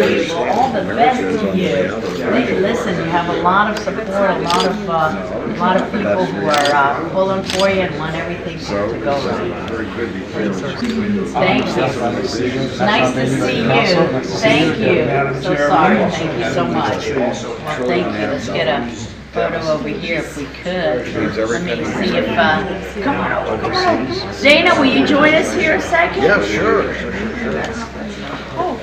you. Well, all the best to you. Hey, listen, you have a lot of support, a lot of people who are pulling for you and want everything to go right. Thank you. Nice to see you. Thank you. So sorry. Thank you so much. Well, thank you. Let's get a photo over here if we could. Let me see if, come on over, come on over. Dana, will you join us here a second? Yeah, sure. Oh.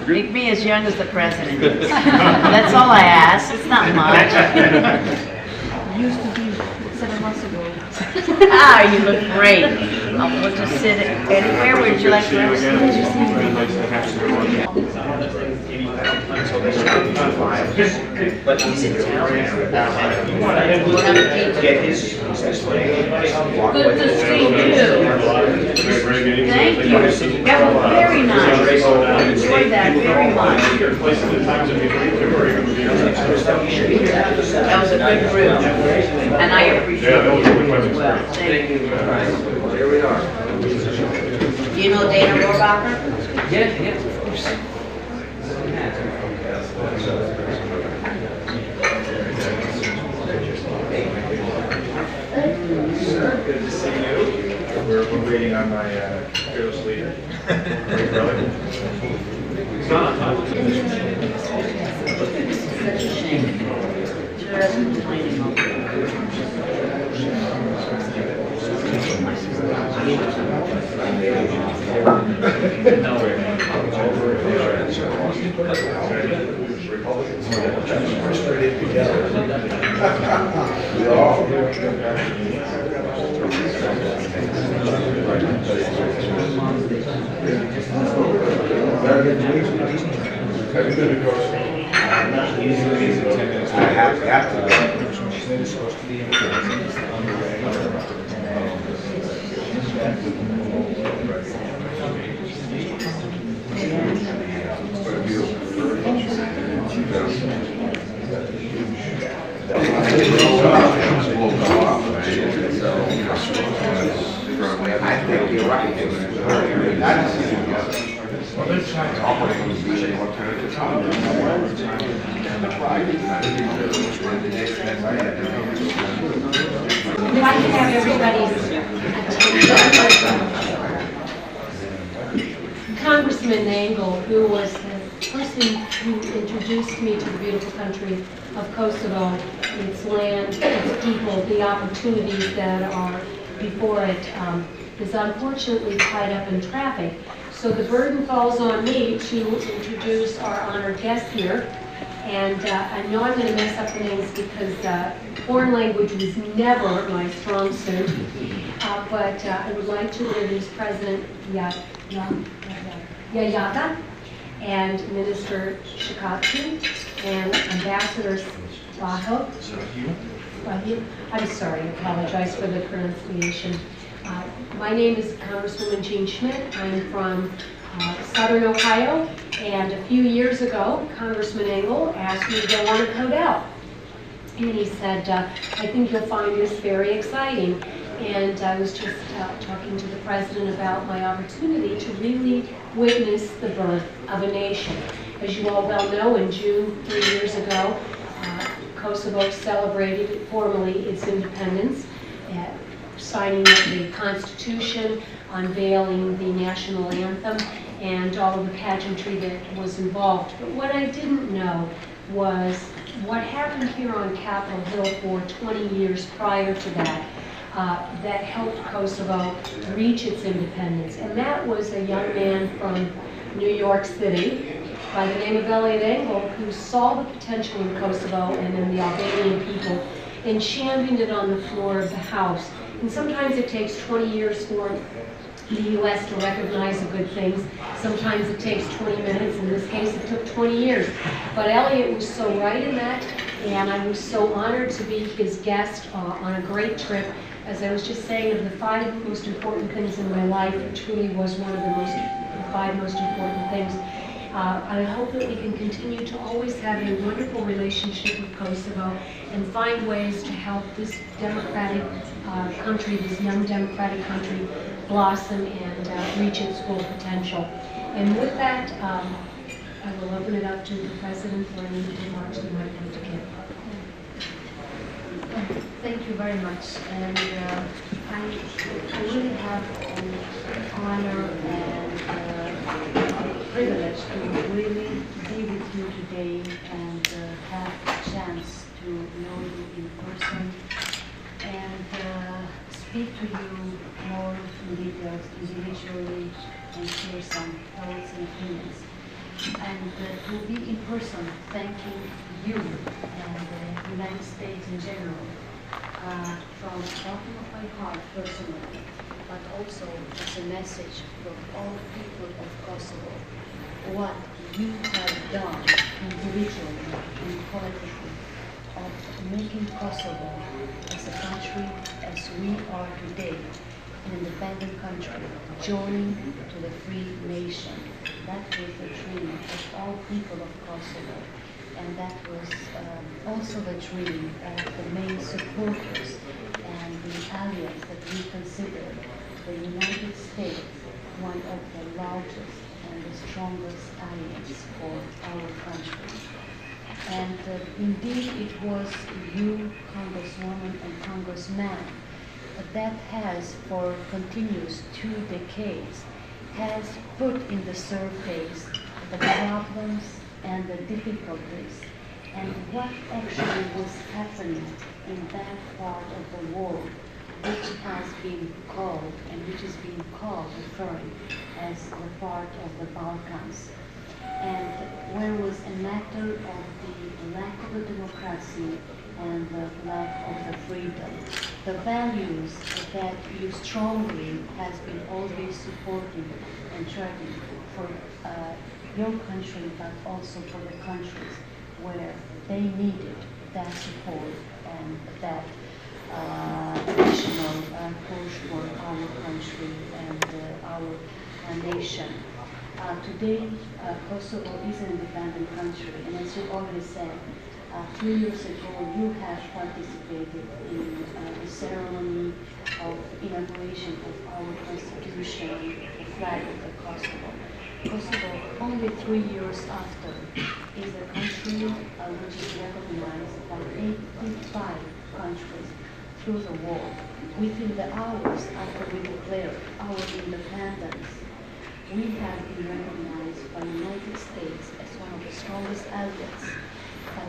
Make me as young as the president is. That's all I ask. It's not much. Used to be 7 months ago. Ah, you look great. We'll just sit anywhere. Where would you like to sit? But he's in town. Get his Good to see you. Thank you. That was very nice. I enjoyed that very much. That was a good group. And I appreciate it as well. Thank you. Here we are. Do you know Dana Rohrabacher? Yeah, of course. Good to see you. We're waiting on my fearless leader. Great brother. It's not on time. Such a shame. Just complaining over I think you're right. If I could have everybody's attention. Congressman Engel, who was the person who introduced me to the beautiful country of Kosovo, its land, its people, the opportunities that are before it, is unfortunately tied up in traffic. So the burden falls on me to introduce our honored guest here. And I know I'm going to mess up the names because foreign language was never my strong suit. But I would like to introduce President Jahjages and Minister Shikatsi and Ambassador Slaho. I'm sorry, I apologize for the pronunciation. My name is Congresswoman Jean Schmidt. I'm from Southern Ohio, and a few years ago, Congressman Engel asked me to go on a Codell. And he said, I think you'll find this very exciting. And I was just talking to the President about my opportunity to really witness the birth of a nation. As you all well know, in June 3 years ago, Kosovo celebrated formally its independence, signing the Constitution, unveiling the national anthem, and all of the pageantry that was involved. But what I didn't know was what happened here on Capitol Hill for 20 years prior to that, that helped Kosovo reach its independence. And that was a young man from New York City by the name of Elliot Engel, who saw the potential in Kosovo and in the Albanian people and championed it on the floor of the House. And sometimes it takes 20 years for the U.S. to recognize the good things. Sometimes it takes 20 minutes. In this case, it took 20 years. But Elliot was so right in that, and I was so honored to be his guest on a great trip. As I was just saying, of the 5 most important things in my life, it truly was one of the 5 most important things. I hope that we can continue to always have a wonderful relationship with Kosovo and find ways to help this democratic country, this young democratic country, blossom and reach its full potential. And with that, I will open it up to the President for any remarks he might like to give. Thank you very much. And I really have an honor and privilege to really be with you today and have a chance to know you in person and speak to you more in details individually and share some thoughts and opinions. And to be in person, thanking you and the United States in general from the bottom of my heart personally, but also as a message for all people of Kosovo, what you have done individually and politically of making Kosovo as a country as we are today, an independent country, joining to the free nation. That was the dream of all people of Kosovo. And that was also the dream of the main supporters and the allies that we consider the United States one of the largest and the strongest allies for our country. And indeed it was you, Congresswoman and Congressman, that has for continuous 2 decades has put in the surface the problems and the difficulties and what actually was happening in that part of the world which has been called and which is being called referring as the part of the Balkans. And where was a matter of the lack of the democracy and the lack of the freedom. The values that you strongly has been always supporting and charting for your country, but also for the countries where they needed that support and that additional push for our country and our nation. Today, Kosovo is an independent country, and as you already said, 3 years ago you have participated in the ceremony of inauguration of our constitution, the flag of the Kosovo. Kosovo, only 3 years after, is a country which is recognized by 85 countries through the world. Within the hours after we declared our independence, we have been recognized by the United States as one of the strongest allies.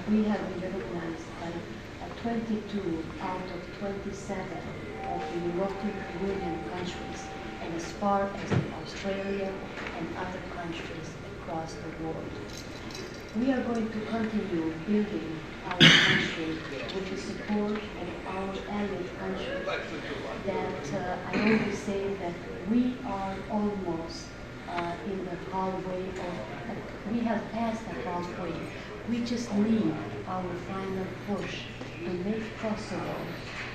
We have been recognized by 22 out of 27 of the European Union countries, and as far as Australia and other countries across the world. We are going to continue building our country with the support of our allied countries. That I always say that we are almost in the halfway of, we have passed the halfway. We just need our final push to make Kosovo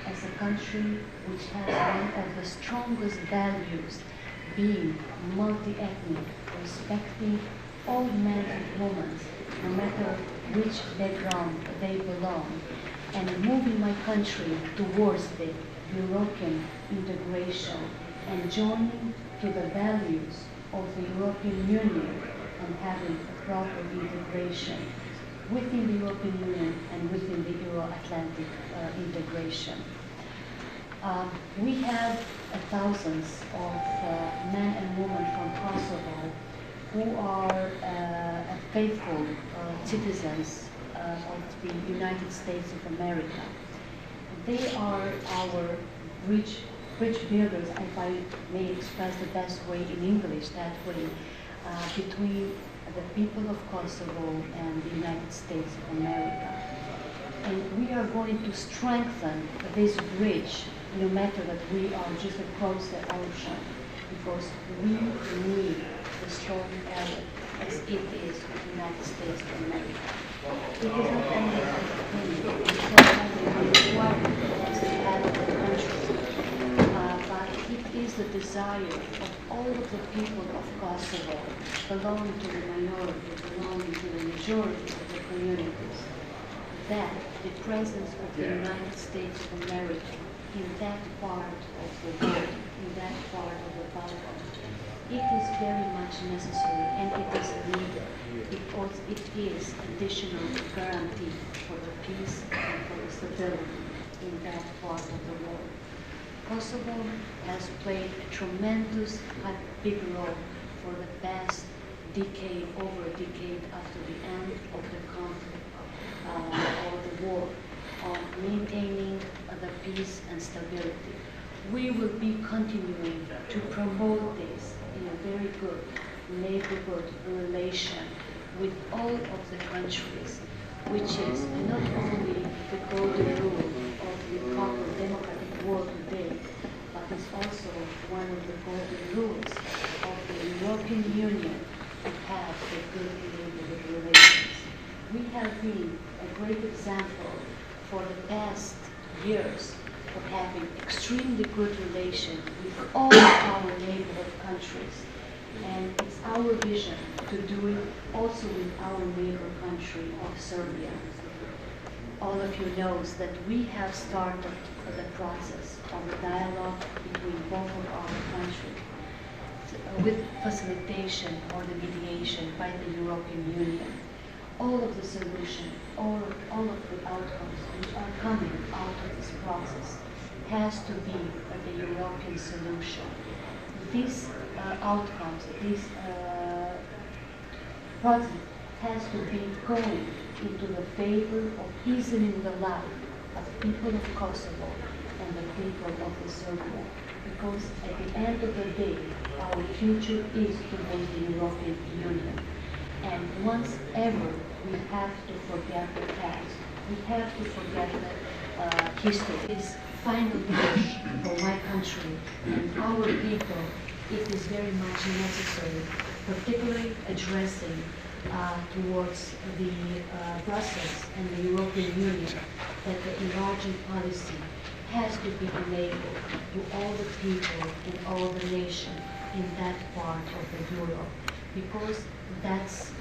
as a country which has one of the strongest values, being multi-ethnic, respecting all men and women, no matter which background they belong, and moving my country towards the European integration and joining to the values of the European Union and having a proper integration within the European Union and within the Euro-Atlantic integration. We have thousands of men and women from Kosovo who are faithful citizens of the United States of America. They are our bridge builders, if I may express the best way in English that way, between the people of Kosovo and the United States of America. And we are going to strengthen this bridge, no matter that we are just across the ocean, because we need the strong ally as it is with the United States of America. It is not only an opinion, it is not only a requirement as the head of the country, but it is the desire of all of the people of Kosovo, belonging to the minority, belonging to the majority of the communities, that the presence of the United States of America in that part of the world, in that part of the Balkans, it is very much necessary and it is needed because it is additional guarantee for the peace and for the stability in that part of the world. Kosovo has played a tremendous big role for the past decade, over a decade after the end of the conflict or the war, on maintaining the peace and stability. We will be continuing to promote this in a very good neighborhood relation with all of the countries, which is not only the golden rule of the proper democratic world today, but is also one of the golden rules of the European Union to have the good neighborhood relations. We have been a great example for the past years of having extremely good relations with all of our neighborhood countries. And it's our vision to do it also with our neighbor country of Serbia. All of you knows that we have started the process of the dialogue between both of our countries with facilitation or the mediation by the European Union. All of the solution, all of the outcomes which are coming out of this process has to be the European solution. These outcomes, this process has to be going into the favor of easing the life of people of Kosovo and the people of the Serbia. Because at the end of the day, our future is towards the European Union. And once ever, we have to forget the past. We have to forget the history. It's final wish for my country and our people. It is very much necessary, particularly addressing towards the Brussels and the European Union, that the enlarging policy has to be enabled to all the people and all the nations in that part of the Europe, because that's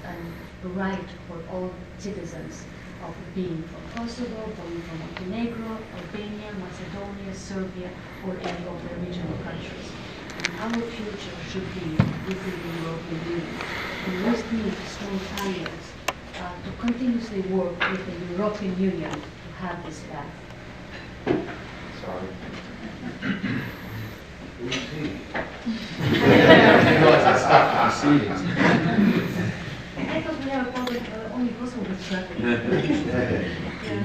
a right for all citizens of being from Kosovo, being from Montenegro, Albania, Macedonia, Serbia, or any of the regional countries. And our future should be within the European Union. And we need strong allies to continuously work with the European Union to have this path. Sorry. I thought we have a problem only Kosovo with traffic.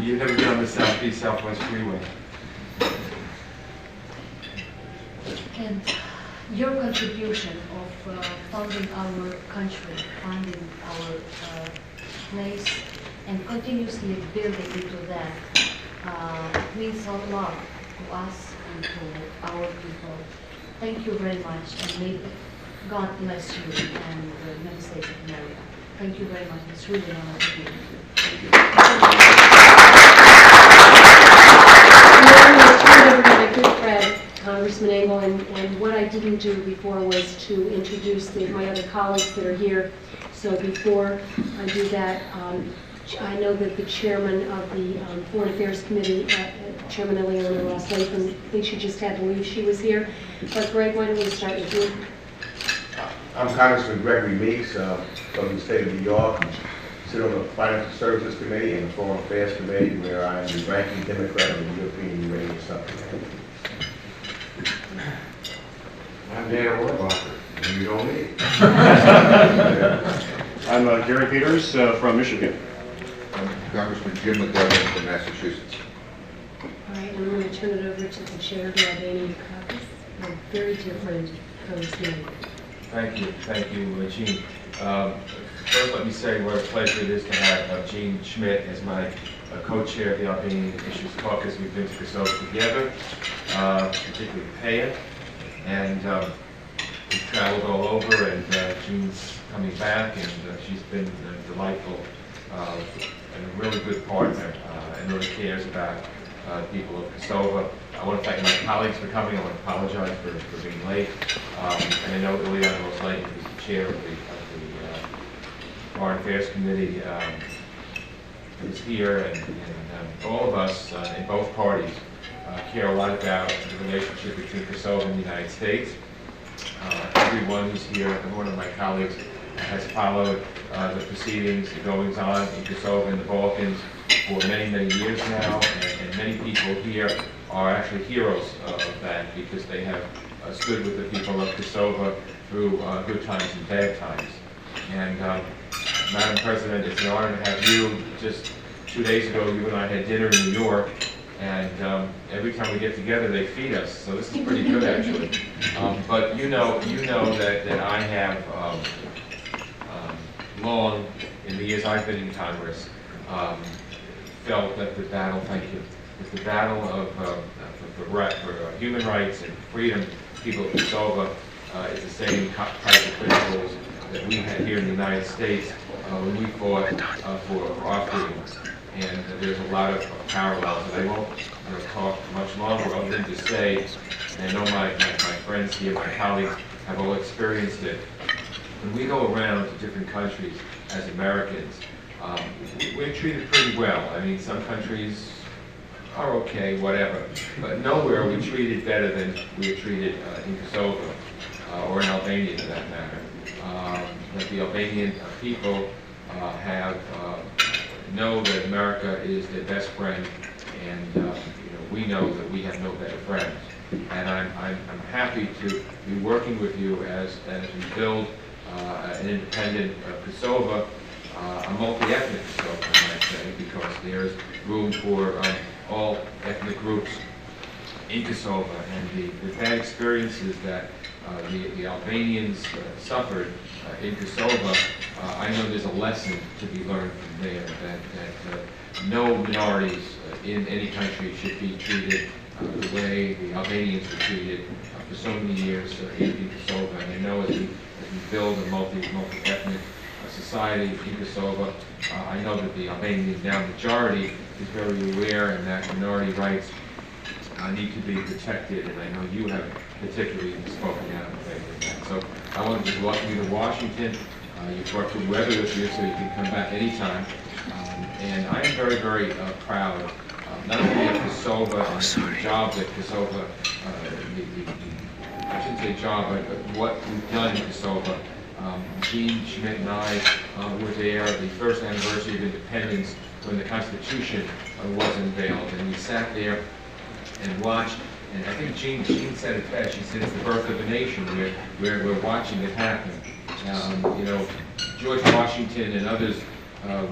You've never been on the Southeast Southwest Freeway. And your contribution of funding our country, funding our place, and continuously building into that means a lot to us and to our people. Thank you very much, and may God bless you and the United States of America. Thank you very much. It's really an honor to be with you. Thank you. I'm going to turn it over to my good friend, Congressman Engel, and what I didn't do before was to introduce my other colleagues that are here. So before I do that, I know that the chairman of the Foreign Affairs Committee, Chairman Eleanor Ross-Latham, I think she just had to leave. She was here. But Greg, why don't we start with you? I'm Congressman Gregory Meeks from the state of New York. I sit on the Financial Services Committee and the Foreign Affairs Committee, where I am the ranking Democrat of the European Uranium Subcommittee. I'm Dan Rohrabacher, and you don't need. I'm Gary Peters from Michigan. I'm Congressman Jim McGovern from Massachusetts. All right, I'm going to turn it over to the chair, Albania Caucus. A very dear friend, Congressman. Thank you, Gene. First, let me say what a pleasure it is to have Gene Schmidt as my co-chair of the Albanian Issues Caucus. We've been to Kosovo together, particularly Paya, and we've traveled all over, and Jean's coming back, and she's been delightful and a really good partner. I know she cares about people of Kosovo. I want to thank my colleagues for coming. I want to apologize for being late. And I know Ileana was late, who's the chair of the Foreign Affairs Committee, who's here, and all of us in both parties care a lot about the relationship between Kosovo and the United States. Everyone who's here, every one of my colleagues has followed the proceedings, the goings-on in Kosovo and the Balkans for many, many years now, and many people here are actually heroes of that because they have stood with the people of Kosovo through good times and bad times. And Madam President, it's an honor to have you. Just 2 days ago, you and I had dinner in New York, and every time we get together, they feed us. So this is pretty good, actually. But you know that I have long, in the years I've been in Congress, felt that the battle, that the battle for human rights and freedom, people of Kosovo, is the same type of principles that we had here in the United States when we fought for our freedoms. And there's a lot of parallels, and I won't talk much longer other than to say, and I know my friends here, my colleagues, have all experienced it. When we go around to different countries as Americans, we're treated pretty well. I mean, some countries are okay, whatever, but nowhere are we treated better than we are treated in Kosovo, or in Albania for that matter. That the Albanian people know that America is their best friend, and we know that we have no better friends. And I'm happy to be working with you as we build an independent Kosovo, a multi-ethnic Kosovo, I might say, because there's room for all ethnic groups in Kosovo. And the bad experiences that the Albanians suffered in Kosovo, I know there's a lesson to be learned from there, that no minorities in any country should be treated the way the Albanians were treated for so many years in Kosovo. And I know as we build a multi-ethnic society in Kosovo, I know that the Albanian now majority is very aware, and that minority rights need to be protected, and I know you have particularly spoken out in favor of that. So I want to just welcome you to Washington. You've brought good weather with you, so you can come back anytime. And I am very, very proud, not only of Kosovo and the job that Kosovo, I shouldn't say job, but what we've done in Kosovo. Gene Schmidt and I were there the first anniversary of independence when the Constitution was unveiled, and we sat there and watched. And I think Gene said it best. She said it's the birth of a nation. We're watching it happen. George Washington and others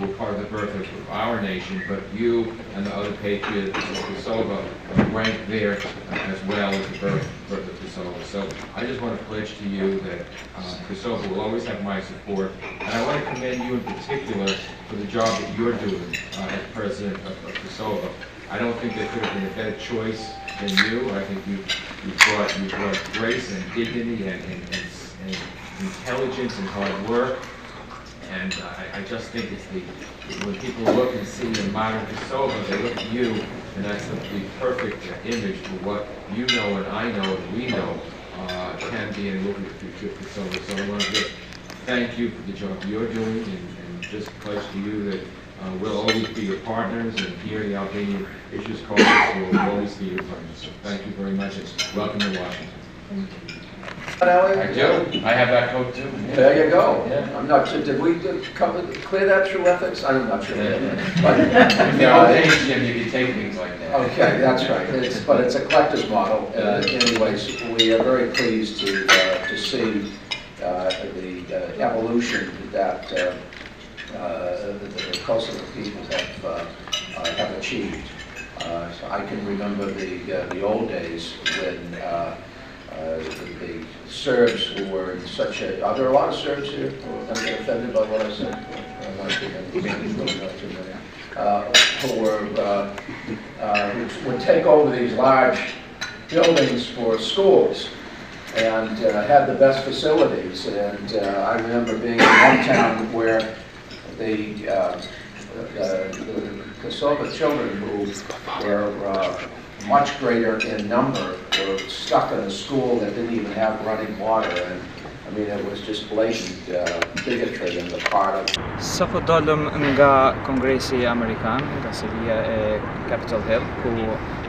were part of the birth of our nation, but you and the other patriots of Kosovo rank there as well as the birth of Kosovo. So I just want to pledge to you that Kosovo will always have my support, and I want to commend you in particular for the job that you're doing as president of Kosovo. I don't think there could have been a better choice than you. I think you've brought grace and dignity and intelligence and hard work. And I just think it's when people look and see the modern Kosovo, they look at you, and that's the perfect image for what you know and I know and we know can be and will be the future of Kosovo. So I want to just thank you for the job you're doing, and just pledge to you that we'll always be your partners, and here the Albanian Issues Caucus will always be your partners. So thank you very much, and welcome to Washington. I do. I have that coat too. There you go. Yeah. I'm not sure, did we clear that through ethics? I'm not sure. Jim, you can take things like that. Okay, that's right. But it's a collector's model. Anyways, we are very pleased to see the evolution that the Kosovo people have achieved. So I can remember the old days when the Serbs who were in such a... Are there a lot of Serbs here who are going to get offended by what I said? Who would take over these large buildings for schools and had the best facilities. And I remember being in one town where the Kosovo children who were much greater in number were stuck in a school that didn't even have running water. And I mean, it was just blatant bigotry on the part of... Sapo dalëm nga Kongresi Amerikan, nga seria e Capitol Hill, ku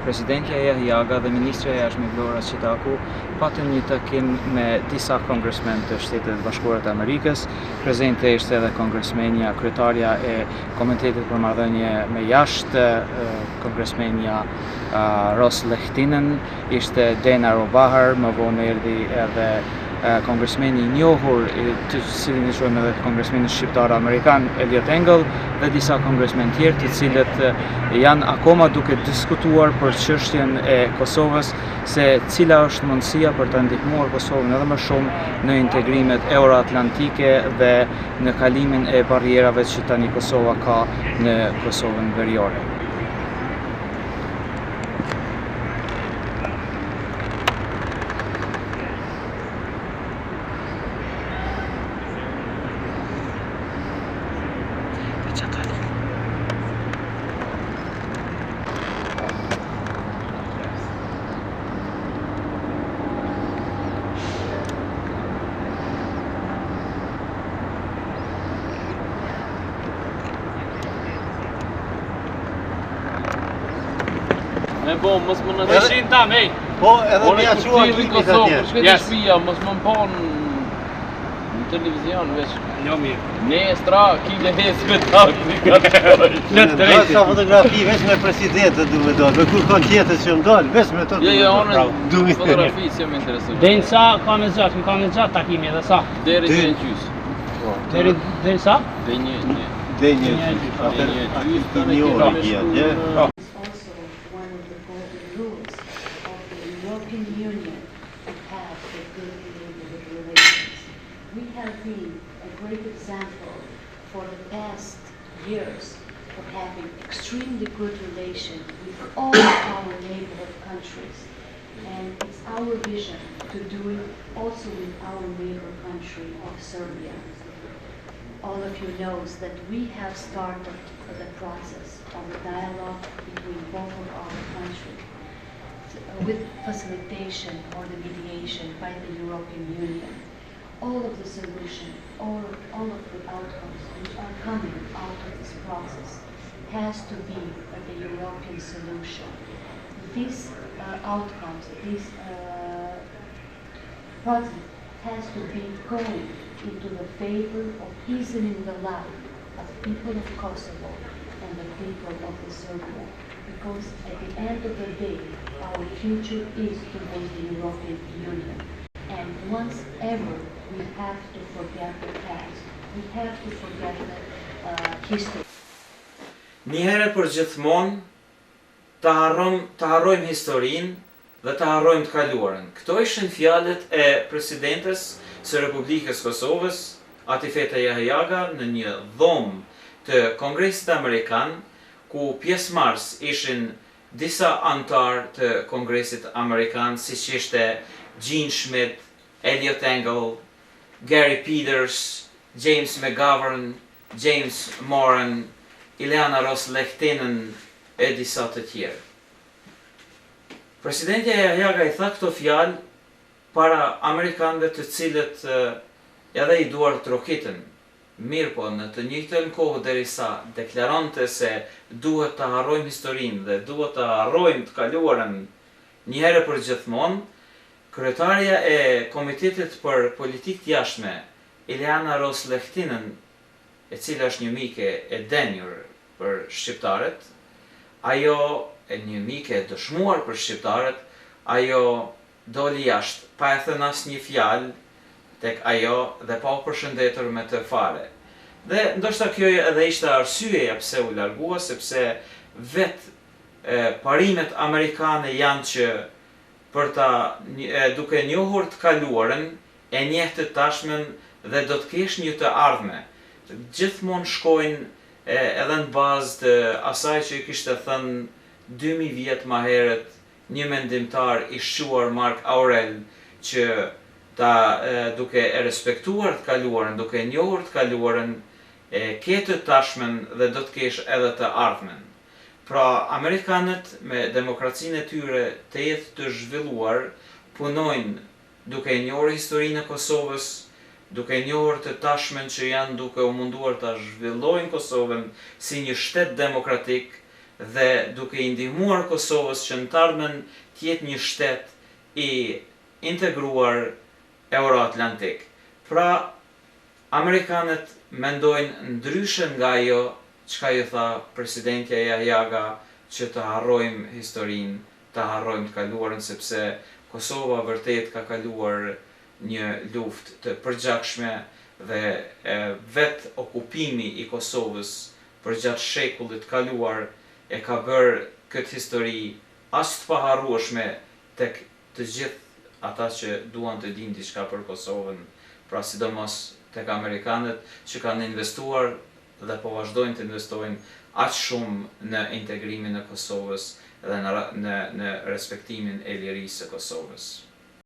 Presidentja Jahjaga dhe Ministra e Jashtëmbëlore që taku patën një takim me disa kongresmen të Shtetit Bashkuar të Amerikës. Prezente ishte edhe kongresmenja, kryetarja e Komitetit për Marrëdhënie me Jashtë, kongresmenja Ros Lehtinen, ishte Dana Robahar, më vonë erdhi edhe kongresmeni I njohur, të cilin I shohim edhe kongresmeni shqiptar amerikan Eliot Engel dhe disa kongresmen tjerë të cilët janë akoma duke diskutuar për çështjen e Kosovës, se cila është mundësia për të ndihmuar Kosovën edhe më shumë në integrimet euroatlantike dhe në kalimin e barrierave që tani Kosova ka në Kosovën veriore. Me bo, mos më në të shin tam, ej! Po, edhe me aqua klipit atje. Shketi shpia, mos më po në televizion, veç. Jo mirë. Ne stra, kile hesme tak, një katë. Në drejti. Sa fotografi, veç me presidentët du me dalë, me kur kanë tjetës që më dalë, veç me të Jo, unë fotografi që më interesu. Deri sa ka me gjatë takimi edhe sa? Deri një gjys. Deri sa? Deri një. Deri një gjys. Atër një orë I atje. We have been a great example for the past years of having extremely good relations with all our neighborhood countries. And it's our vision to do it also with our neighbor country of Serbia. All of you knows that we have started the process of the dialogue between both of our countries with facilitation or the mediation by the European Union. All of the solution, all of the outcomes which are coming out of this process has to be the European solution. These outcomes, this project has to be going into the favor of easing the life of people of Kosovo and the people of the Serbia. Because at the end of the day, our future is towards the European Union. And once ever, we have to forget the past. We have to forget the history. Një herë për gjithmonë të harrojmë historinë dhe të harrojmë të kaluarën. Këto ishin fjalët e presidentes së Republikës Kosovës, Atifete Jahjaga, në një dhomë të Kongresit Amerikan, ku pjesëmarrës ishin disa antar të Kongresit Amerikan, siç ishte Gene Schmidt, Eliot Engel, Gary Peters, James McGovern, James Moran, Ileana Ros Lehtinen e disa të tjerë. Presidentja Jahjaga I tha këto fjalë para amerikanëve të cilët edhe I duar trokitën. Mirë po, në të njëjtën kohë derisa deklaronte se duhet të harrojmë historinë dhe duhet të harrojmë të kaluarën një herë për gjithmonë, kryetarja e Komitetit për Politikë të Jashtme, Ileana Ros Lehtinen, e cila është një mike e denjur për shqiptarët, ajo e një mike e dëshmuar për shqiptarët, ajo doli jashtë pa e thënë asnjë fjalë tek ajo dhe pa u përshëndetur me të fare. Dhe ndoshta kjo edhe ishte arsyeja pse u largua, sepse vetë parimet amerikane janë që për ta duke njohur të kaluarën e njeh të tashmen dhe do të kesh një të ardhme. Gjithmonë shkojnë edhe në bazë të asaj që I kishte thënë 2000 vjet më herët një mendimtar I shquar Mark Aurel, që duke e respektuar të kaluarën, duke e njohur të kaluarën, ke të tashmen dhe do të kesh edhe të ardhmen. Pra, Amerikanët me demokracinë e tyre të jetë të zhvilluar, punojnë duke njohur historinë e Kosovës, duke njohur të tashmen që janë duke u munduar ta zhvillojnë Kosovën si një shtet demokratik dhe duke i ndihmuar Kosovës që në të ardhmen të jetë një shtet i integruar euroatlantik. Pra, Amerikanët mendojnë ndryshe nga ajo çka ju tha presidentja Jahjaga që të harrojmë historinë, të harrojmë të kaluarën, sepse Kosova vërtet ka kaluar një luftë të përgjakshme dhe vetë okupimi i Kosovës përgjatë shekullit kaluar e ka bërë këtë histori as të paharrueshme tek të gjithë ata që duan të dinë diçka për Kosovën, pra sidomos tek amerikanët që kanë investuar dhe po vazhdojnë të investojnë aq shumë në integrimin e Kosovës dhe në respektimin e lirisë së Kosovës.